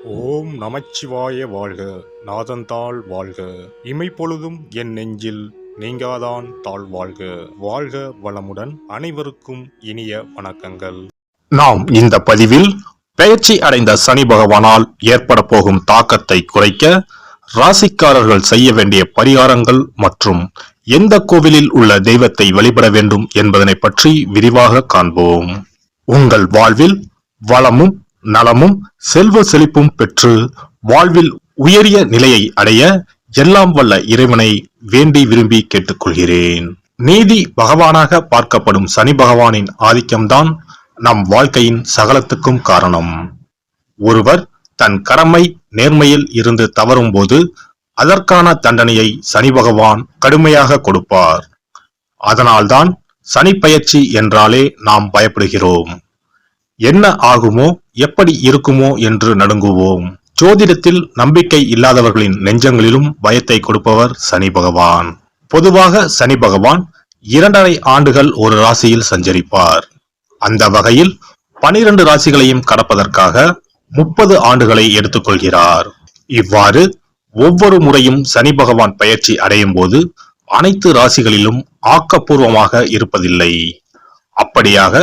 ஓம் நமச்சிவாய வாழ்க. நாதன்தாள் வாழ்க. இமைப்பொழுதும் என் நெஞ்சில் நீங்காதான் தாழ் வாழ்க. வாழ்க வளமுடன். அனைவருக்கும் இனிய வணக்கங்கள். நாம் இந்த பதிவில் பெயர்ச்சி அடைந்த சனி பகவானால் ஏற்பட போகும் தாக்கத்தை குறைக்க ராசிக்காரர்கள் செய்ய வேண்டிய பரிகாரங்கள் மற்றும் எந்த கோவிலில் உள்ள தெய்வத்தை வழிபட வேண்டும் என்பதனை பற்றி விரிவாக காண்போம். உங்கள் வாழ்வில் வளமும் நலமும் செல்வ செழிப்பும் பெற்று வாழ்வில் உயரிய நிலையை அடைய எல்லாம் வல்ல இறைவனை வேண்டி விரும்பி கேட்டுக்கொள்கிறேன். நீதி பகவானாக பார்க்கப்படும் சனி பகவானின் ஆதிக்கம்தான் நம் வாழ்க்கையின் சகலத்துக்கும் காரணம். ஒருவர் தன் கடமை நேர்மையில் இருந்து தவறும் போது அதற்கான தண்டனையை சனி பகவான் கடுமையாக கொடுப்பார். அதனால்தான் சனி பயிற்சி என்றாலே நாம் பயப்படுகிறோம். என்ன ஆகுமோ எப்படி இருக்குமோ என்று நடுங்குவோம். ஜோதிடத்தில் நம்பிக்கை இல்லாதவர்களின் நெஞ்சங்களிலும் பயத்தை கொடுப்பவர் சனி பகவான். பொதுவாக சனி பகவான் 2.5 ஆண்டுகள் ஒரு ராசியில் சஞ்சரிப்பார். அந்த வகையில் 12 ராசிகளையும் கடப்பதற்காக 30 ஆண்டுகளை எடுத்துக்கொள்கிறார். இவ்வாறு ஒவ்வொரு முறையும் சனி பகவான் பயிற்சி அடையும் போது அனைத்து ராசிகளிலும் ஆக்கப்பூர்வமாக இருப்பதில்லை. அப்படியாக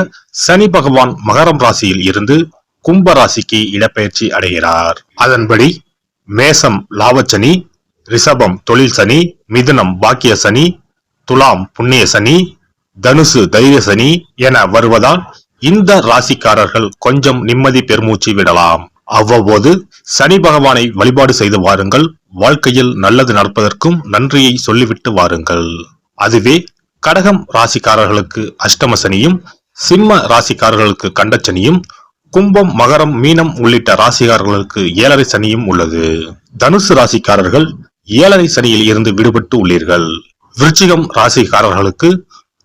சனி பகவான் மகரம் ராசியில் இருந்து கும்ப ராசிக்கு இடப்பெயர்ச்சி அடைகிறார். அதன்படி மேசம் லாபச்சனி, ரிஷபம் தொழில் சனி, மிதுனம் பாக்கிய சனி, துலாம் புண்ணிய சனி, தனுசு தைரிய சனி என வருவதால் இந்த ராசிக்காரர்கள் கொஞ்சம் நிம்மதி பெருமூச்சு விடலாம். அவ்வப்போது சனி பகவானை வழிபாடு செய்து வாருங்கள். வாழ்க்கையில் நல்லது நடப்பதற்கும் நன்றியை சொல்லிவிட்டு வாருங்கள். அதுவே கடகம் ராசிக்காரர்களுக்கு அஷ்டம சனியும், சிம்ம ராசிக்காரர்களுக்கு கண்டச்சனியும், கும்பம் மகரம் மீனம் உள்ளிட்ட ராசிக்காரர்களுக்கு 7.5 சனியும் உள்ளது. தனுசு ராசிக்காரர்கள் 7.5 சனியில் இருந்து விடுபட்டு உள்ளீர்கள். விருச்சிகம் ராசிக்காரர்களுக்கு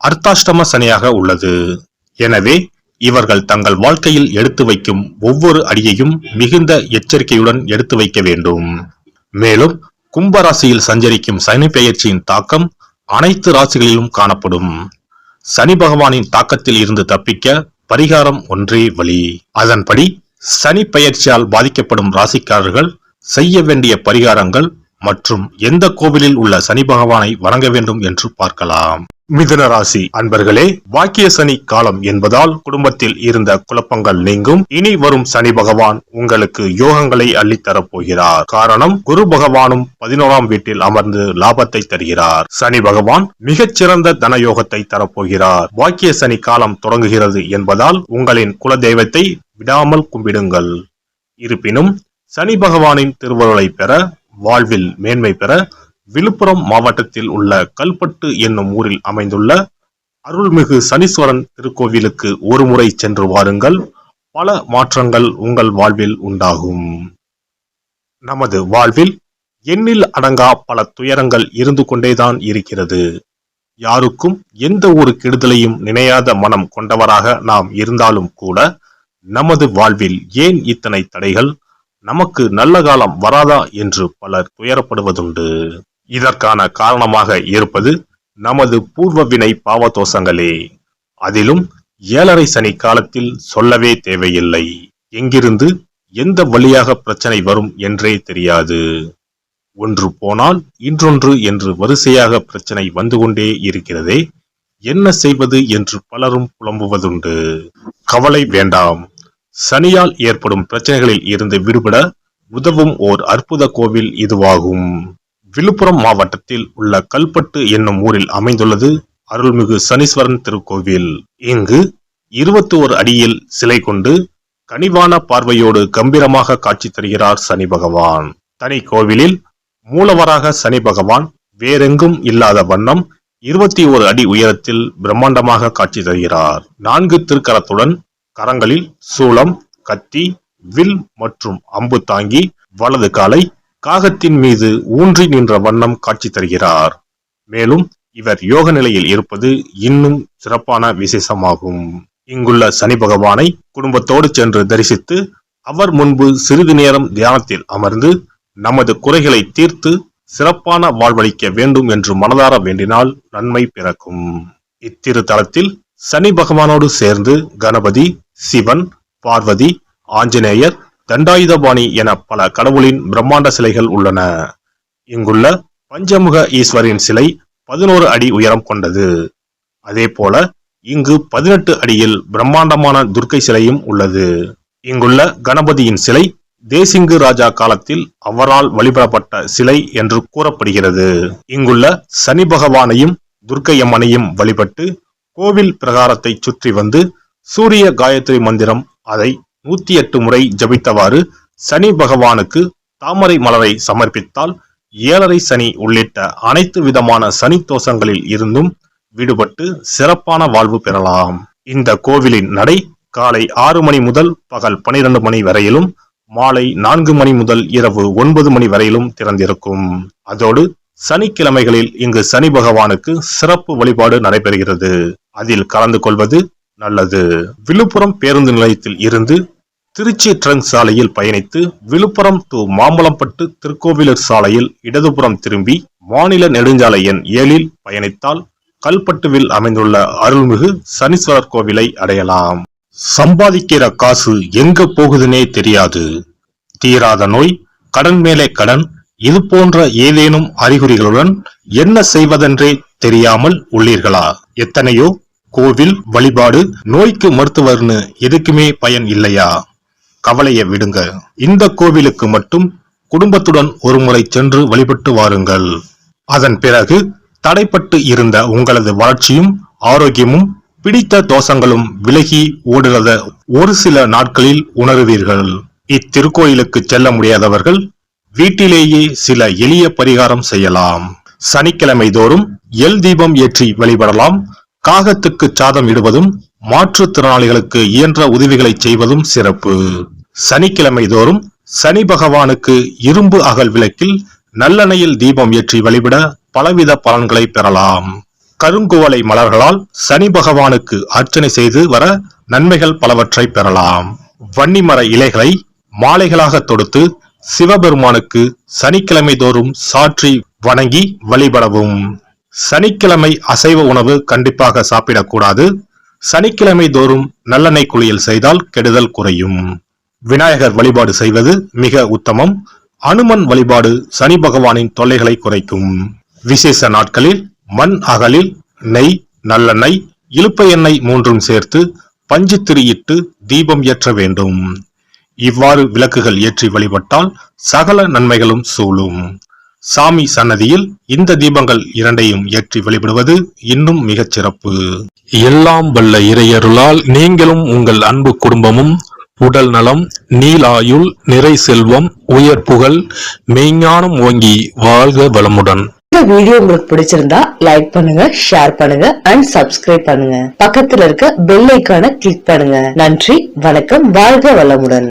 அர்த்தாஷ்டம சனியாக உள்ளது. எனவே இவர்கள் தங்கள் வாழ்க்கையில் எடுத்து வைக்கும் ஒவ்வொரு அடியையும் மிகுந்த எச்சரிக்கையுடன் எடுத்து வைக்க வேண்டும். மேலும் கும்ப ராசியில் சஞ்சரிக்கும் சனி பெயர்ச்சியின் தாக்கம் அனைத்து ராசிகளிலும் காணப்படும். சனி பகவானின் தாக்கத்தில் இருந்து தப்பிக்க பரிகாரம் ஒன்றே வழி. அதன்படி சனி பெயர்ச்சியால் பாதிக்கப்படும் ராசிக்காரர்கள் செய்ய வேண்டிய பரிகாரங்கள் மற்றும் எந்த கோவிலில் உள்ள சனி பகவானை வணங்க வேண்டும் என்று பார்க்கலாம். மிதுன ராசி அன்பர்களே, பாக்கிய சனி காலம் என்பதால் குடும்பத்தில் இருந்த குழப்பங்கள் நீங்கும். இனி வரும் சனி பகவான் உங்களுக்கு யோகங்களை அள்ளித்தரப் போகிறார். காரணம், குரு பகவானும் 11ஆம் வீட்டில் அமர்ந்து லாபத்தை தருகிறார். சனி பகவான் மிகச்சிறந்த தன யோகத்தை தரப்போகிறார். பாக்கிய சனி காலம் தொடங்குகிறது என்பதால் உங்களின் குல தெய்வத்தை விடாமல் கும்பிடுங்கள். இருப்பினும் சனி பகவானின் திருவருளை பெற, வாழ்வில் மேன்மை பெற விழுப்புரம் மாவட்டத்தில் உள்ள கல்பட்டு என்னும் ஊரில் அமைந்துள்ள அருள்மிகு சனீஸ்வரன் திருக்கோவிலுக்கு ஒரு முறை சென்று வாருங்கள். பல மாற்றங்கள் உங்கள் வாழ்வில் உண்டாகும். நமது வாழ்வில் எண்ணில் அடங்கா பல துயரங்கள் இருந்து கொண்டேதான் இருக்கிறது. யாருக்கும் எந்த ஒரு கெடுதலையும் நினையாத மனம் கொண்டவராக நாம் இருந்தாலும் கூட நமது வாழ்வில் ஏன் இத்தனை தடைகள், நமக்கு நல்ல காலம் வராதா என்று பலர் துயரப்படுவதுண்டு. இதற்கான காரணமாக இருப்பது நமது பூர்வ வினை பாவதோஷங்களே. அதிலும் 7.5 சனி காலத்தில் சொல்லவே தேவையில்லை. எங்கிருந்து எந்த வழியாக பிரச்சனை வரும் என்றே தெரியாது. ஒன்று போனால் இன்னொன்று என்று வரிசையாக பிரச்சனை வந்து கொண்டே இருக்கிறதே, என்ன செய்வது என்று பலரும் புலம்புவதுண்டு. கவலை வேண்டாம். சனியால் ஏற்படும் பிரச்சனைகளில் இருந்து விடுபட உதவும் ஓர் அற்புத கோவில் இதுவாகும். விழுப்புரம் மாவட்டத்தில் உள்ள கல்பட்டு என்னும் ஊரில் அமைந்துள்ளது அருள்மிகு சனீஸ்வரன் திருக்கோவில். இங்கு 21 அடியில் சிலை கொண்டு கனிவான பார்வையோடு கம்பீரமாக காட்சி தருகிறார் சனி பகவான். தனி கோவிலில் மூலவராக சனி பகவான் வேறெங்கும் இல்லாத வண்ணம் 21 அடி உயரத்தில் பிரம்மாண்டமாக காட்சி தருகிறார். 4 திருக்கரத்துடன் கரங்களில் சூலம், கத்தி, வில் மற்றும் அம்பு தாங்கி வலது காலை காகத்தின் மீது ஊன்றி நின்ற வண்ணம் காட்சி தருகிறார். மேலும் இவர் யோக நிலையில் இருப்பது இன்னும் சிறப்பான விசேஷமாகும். இங்குள்ள சனி பகவானை குடும்பத்தோடு சென்று தரிசித்து அவர் முன்பு சிறிது நேரம் தியானத்தில் அமர்ந்து நமது குறைகளை தீர்த்து சிறப்பான வாழ்வளிக்க வேண்டும் என்று மனதார வேண்டினால் நன்மை பிறக்கும். இத்திருத்தலத்தில் சனி பகவானோடு சேர்ந்து கணபதி, சிவன், பார்வதி, ஆஞ்சநேயர், தண்டாயுதபாணி என பல கடவுளின் பிரம்மாண்ட சிலைகள் உள்ளன. இங்குள்ள பஞ்சமுக ஈஸ்வரின் சிலை 11 அடி உயரம் கொண்டது. அதே போல இங்கு 18 அடியில் பிரம்மாண்டமான துர்க்கை சிலையும் உள்ளது. இங்குள்ள கணபதியின் சிலை தேசிங்கு ராஜா காலத்தில் அவரால் வழிபடப்பட்ட சிலை என்று கூறப்படுகிறது. இங்குள்ள சனி பகவானையும் துர்க்கையம்மனையும் வழிபட்டு கோவில் பிரகாரத்தை சுற்றி வந்து சூரிய காயத்ரி மந்திரம் அதை 108 முறை ஜபித்தவாறு சனி பகவானுக்கு தாமரை மலரை சமர்ப்பித்தால் 7.5 சனி உள்ளிட்ட அனைத்து விதமான சனி தோஷங்களில் இருந்தும் விடுபட்டு சிறப்பான வாழ்வு பெறலாம். இந்த கோவிலின் நடை காலை 6 மணி முதல் பகல் 12 மணி வரையிலும் மாலை 4 மணி முதல் இரவு 9 மணி வரையிலும் திறந்திருக்கும். அதோடு சனிக்கிழமைகளில் இங்கு சனி பகவானுக்கு சிறப்பு வழிபாடு நடைபெறுகிறது. அதில் கலந்து கொள்வது நல்லது. விழுப்புரம் பேருந்து நிலையத்தில் இருந்து திருச்சி ட்ரங்க் சாலையில் பயணித்து விழுப்புரம் டு மாம்பழம்பட்டு திருக்கோவிலூர் சாலையில் இடதுபுறம் திரும்பி மாநில நெடுஞ்சாலை எண் 7 பயணித்தால் கல்பட்டுவில் அமைந்துள்ள அருள்மிகு சனீஸ்வரர் கோவிலை அடையலாம். சம்பாதிக்கிற காசு எங்க போகுதுன்னே தெரியாது. தீராத நோய், கடன் மேலே கடன், இது போன்ற ஏதேனும் அறிகுறிகளுடன் என்ன செய்வதென்றே தெரியாமல் உள்ளீர்களா? எத்தனையோ கோவில் வழிபாடு, நோய்க்கு மருத்துவர்னு எதுக்குமே பயன் இல்லையா? கவலையை விடுங்க. இந்த கோவிலுக்கு மட்டும் குடும்பத்துடன் ஒருமுறை சென்று வழிபட்டு வாருங்கள். அதன் பிறகு தடைப்பட்டு இருந்த உங்களது வளர்ச்சியும் ஆரோக்கியமும் பிடித்த தோஷங்களும் விலகி ஓடுறத ஒரு சில நாட்களில் உணருவீர்கள். இத்திருக்கோயிலுக்கு செல்ல முடியாதவர்கள் வீட்டிலேயே சில எளிய பரிகாரம் செய்யலாம். சனிக்கிழமை தோறும் எல் தீபம் ஏற்றி வழிபடலாம். காகத்துக்கு சாதம் இடுவதும் மாற்றுத்திறனாளிகளுக்கு இயன்ற உதவிகளை செய்வதும் சிறப்பு. சனிக்கிழமை தோறும் சனி பகவானுக்கு இரும்பு அகல் விளக்கில் நல்லெண்ணெயில் தீபம் ஏற்றி வழிபட பலவித பலன்களை பெறலாம். கருங்குவளை மலர்களால் சனி பகவானுக்கு அர்ச்சனை செய்து வர நன்மைகள் பலவற்றை பெறலாம். வன்னிமர இலைகளை மாலைகளாக தொடுத்து சிவபெருமானுக்கு சனிக்கிழமை தோறும் சாற்றி வணங்கி வழிபடவும். சனிக்கிழமை அசைவ உணவு கண்டிப்பாக சாப்பிடக்கூடாது. சனிக்கிழமை தோறும் நல்லெண்ணெய் குளியல் செய்தால் கெடுதல் குறையும். விநாயகர் வழிபாடு செய்வது மிக உத்தமம். அனுமன் வழிபாடு சனி பகவானின் தொல்லைகளை குறைக்கும். விசேஷ நாட்களில் மண் அகலில் நெய், நல்லெண்ணெய், இலுப்பை எண்ணெய் 3 சேர்த்து பஞ்சு திரியிட்டு தீபம் ஏற்ற வேண்டும். இவ்வாறு விளக்குகள் ஏற்றி வழிபட்டால் சகல நன்மைகளும் சூழும். சாமி சன்னதியில் இந்த தீபங்கள் 2ஐயும் ஏற்றி வழிபடுவது இன்னும் மிகச் சிறப்பு. எல்லாம் வல்ல இறையருளால் நீங்களும் உங்கள் அன்பு குடும்பமும் உடல் நலம், நீலாயுள், நிறை செல்வம், உயர் புகழ், மெய்ஞானம் ஓங்கி வாழ்க வளமுடன். இந்த வீடியோ உங்களுக்கு பிடிச்சிருந்தா லைக் பண்ணுங்க, ஷேர் பண்ணுங்க அண்ட் சப்ஸ்கிரைப் பண்ணுங்க. பக்கத்துல இருக்க பெல் ஐகானை கிளிக் பண்ணுங்க. நன்றி, வணக்கம், வாழ்க வளமுடன்.